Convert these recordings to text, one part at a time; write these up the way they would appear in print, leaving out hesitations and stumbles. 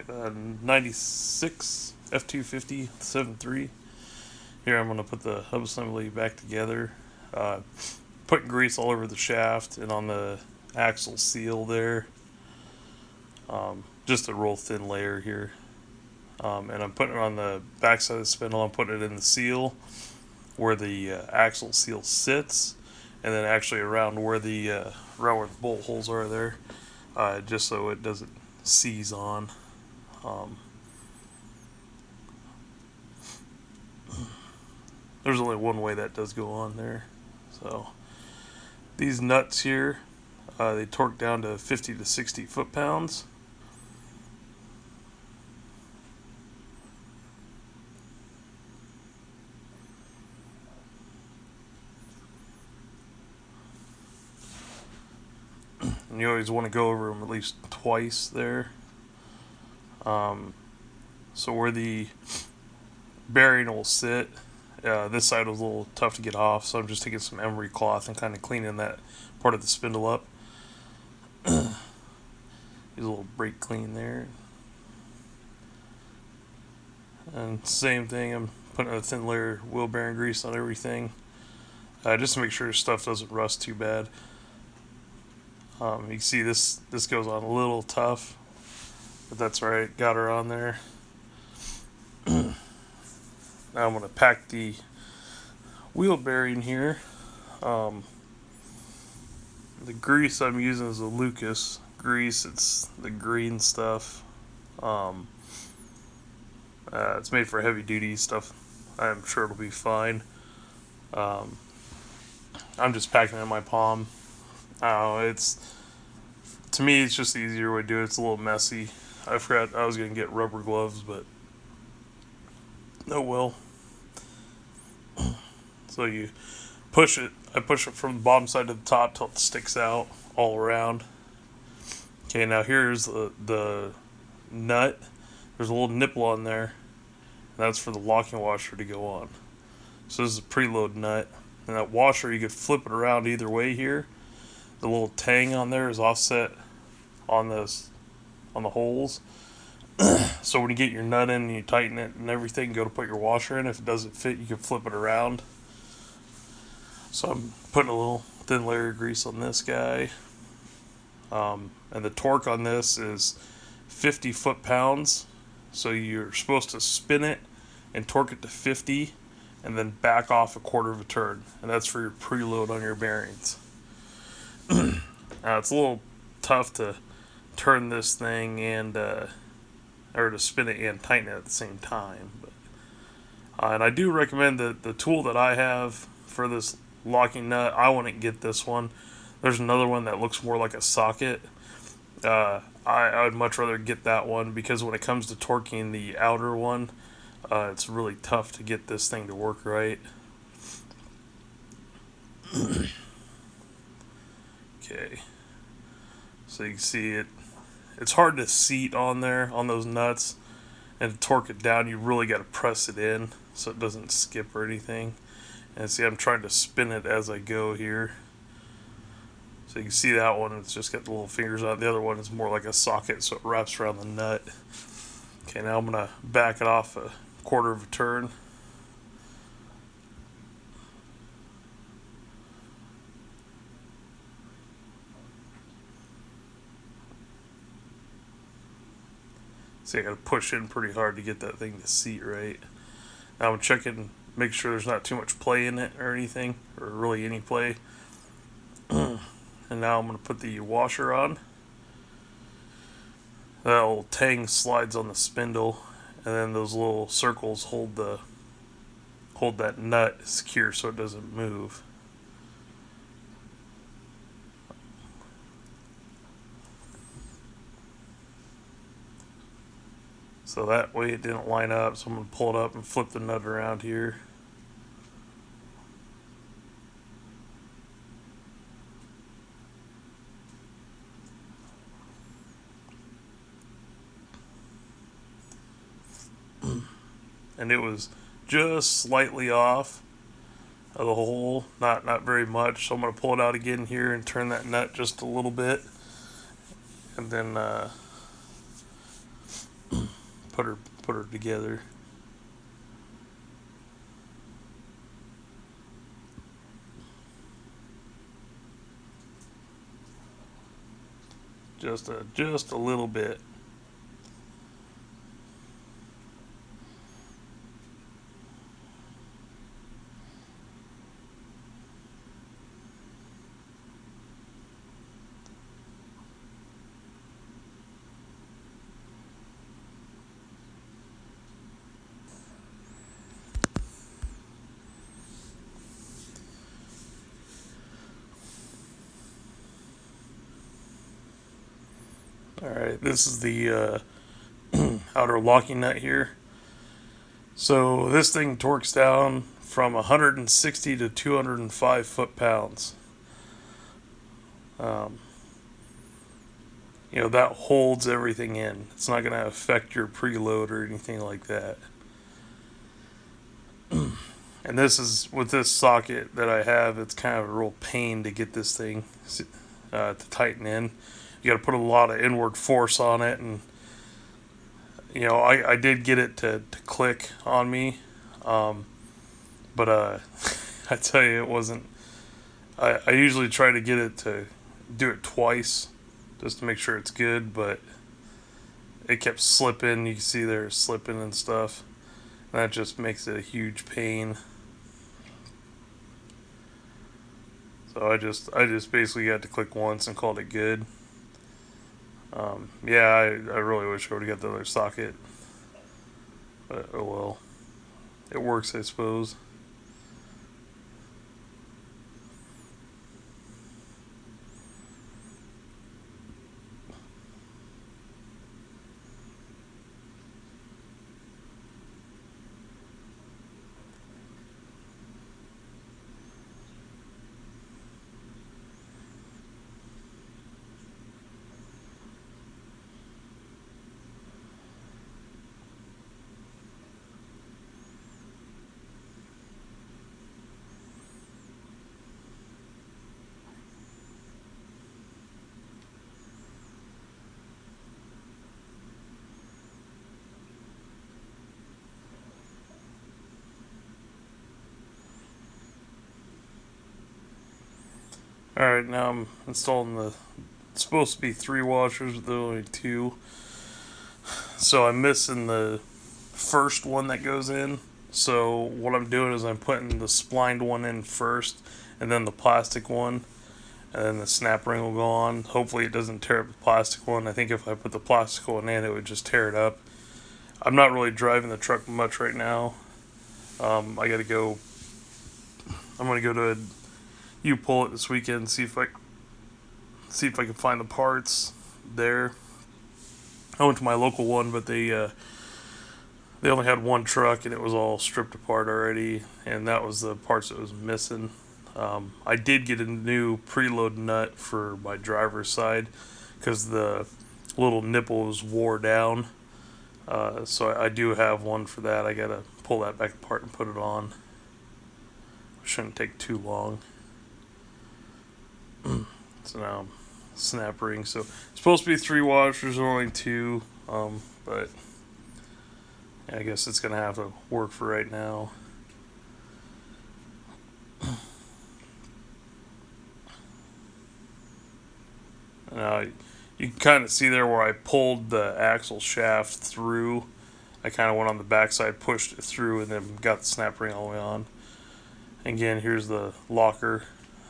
96 F250 7.3. Here I'm going to put the hub assembly back together. Putting grease all over the shaft and on the axle seal there. Just a real thin layer here. And I'm putting it on the backside of the spindle. I'm putting it in the seal where the axle seal sits, and then actually around where the bolt holes are there, just so it doesn't seize on. There's only one way that does go on there. So these nuts here, they torque down to 50 to 60 foot-pounds. And you always want to go over them at least twice there. So where the bearing will sit, this side was a little tough to get off, so I'm just taking some emery cloth and kind of cleaning that part of the spindle up. Use a little brake clean there. And same thing, I'm putting a thin layer of wheel bearing grease on everything, just to make sure stuff doesn't rust too bad. You can see this goes on a little tough, but that's right, got her on there. Now I'm going to pack the wheel bearing here. The grease I'm using is a Lucas grease. It's the green stuff. It's made for heavy duty stuff. I'm sure it'll be fine. I'm just packing it in my palm. To me, it's just the easier way to do it. It's a little messy. I forgot I was going to get rubber gloves, but oh well. So you push it. I push it from the bottom side to the top till it sticks out all around. Okay, now here's the nut. There's a little nipple on there. And that's for the locking washer to go on. So this is a preload nut. And that washer, you could flip it around either way here. The little tang on there is offset on the holes. So when you get your nut in and you tighten it and everything, go to put your washer in. If it doesn't fit, you can flip it around. So I'm putting a little thin layer of grease on this guy. And the torque on this is 50 foot-pounds. So you're supposed to spin it and torque it to 50 and then back off a quarter of a turn. And that's for your preload on your bearings. Now it's a little tough to turn this thing and or to spin it and tighten it at the same time. But, and I do recommend the tool that I have for this locking nut. I wouldn't get this one. There's another one that looks more like a socket. I would much rather get that one because when it comes to torquing the outer one, it's really tough to get this thing to work right. Okay, so you can see it's hard to seat on there on those nuts, and to torque it down you really got to press it in so it doesn't skip or anything. And see, I'm trying to spin it as I go here. So you can see that one, it's just got the little fingers on it. The other one is more like a socket, so it wraps around the nut. Okay, now I'm going to back it off a quarter of a turn. See, I got to push in pretty hard to get that thing to seat right. Now I'm checking, make sure there's not too much play in it or anything, or really any play. And now I'm going to put the washer on. That little tang slides on the spindle, and then those little circles hold that nut secure so it doesn't move. So that way it didn't line up, so I'm going to pull it up and flip the nut around here. And it was just slightly off of the hole, not very much. So I'm going to pull it out again here and turn that nut just a little bit, and then put her together. Just a little bit. Alright, this is the outer locking nut here. So this thing torques down from 160 to 205 foot-pounds. You know, that holds everything in. It's not going to affect your preload or anything like that. And this is, with this socket that I have, it's kind of a real pain to get this thing to tighten in. You got to put a lot of inward force on it, and you know, I did get it to click on me, but I tell you, it wasn't. I usually try to get it to do it twice just to make sure it's good, but it kept slipping. You can see there slipping and stuff, and that just makes it a huge pain. So I just basically got to click once and called it good. Yeah, I really wish I would have got the other socket, but oh well, it works, I suppose. Alright, now I'm installing it's supposed to be 3 washers, but there are only 2. So I'm missing the first one that goes in. So what I'm doing is I'm putting the splined one in first, and then the plastic one, and then the snap ring will go on. Hopefully it doesn't tear up the plastic one. I think if I put the plastic one in, it would just tear it up. I'm not really driving the truck much right now. I'm going to go to a U-Pull it this weekend and see if I can find the parts there. I went to my local one, but they only had one truck and it was all stripped apart already, and that was the parts that was missing. I did get a new preload nut for my driver's side because the little nipple was wore down. So I do have one for that. I gotta pull that back apart and put it on. Shouldn't take too long. So now snap ring. So it's supposed to be 3 washers, only 2. But I guess it's gonna have to work for right now. Now you can kind of see there where I pulled the axle shaft through. I kind of went on the backside, pushed it through, and then got the snap ring all the way on. Again, here's the locker.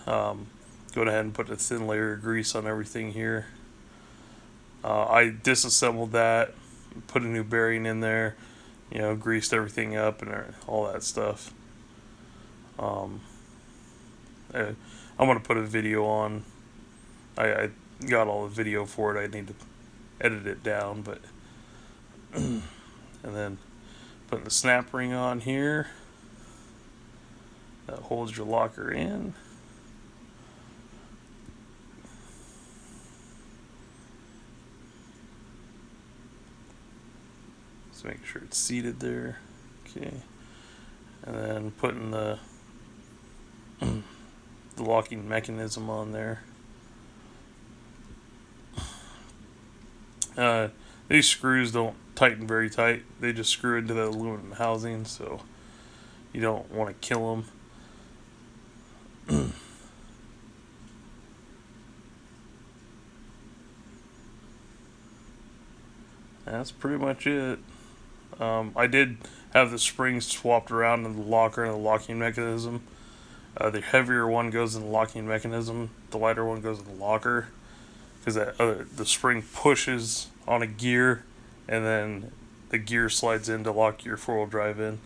Go ahead and put a thin layer of grease on everything here. I disassembled that, put a new bearing in there, you know, greased everything up and all that stuff. I'm going to put a video on. I got all the video for it. I need to edit it down, but and then putting the snap ring on here that holds your locker in. Just make sure it's seated there. Okay, and then putting the locking mechanism on there. The These screws don't tighten very tight. They just screw into the aluminum housing, so you don't want to kill them. That's pretty much it. I did have the springs swapped around in the locker and the locking mechanism. The heavier one goes in the locking mechanism. The lighter one goes in the locker. Because the spring pushes on a gear, and then the gear slides in to lock your four-wheel drive in.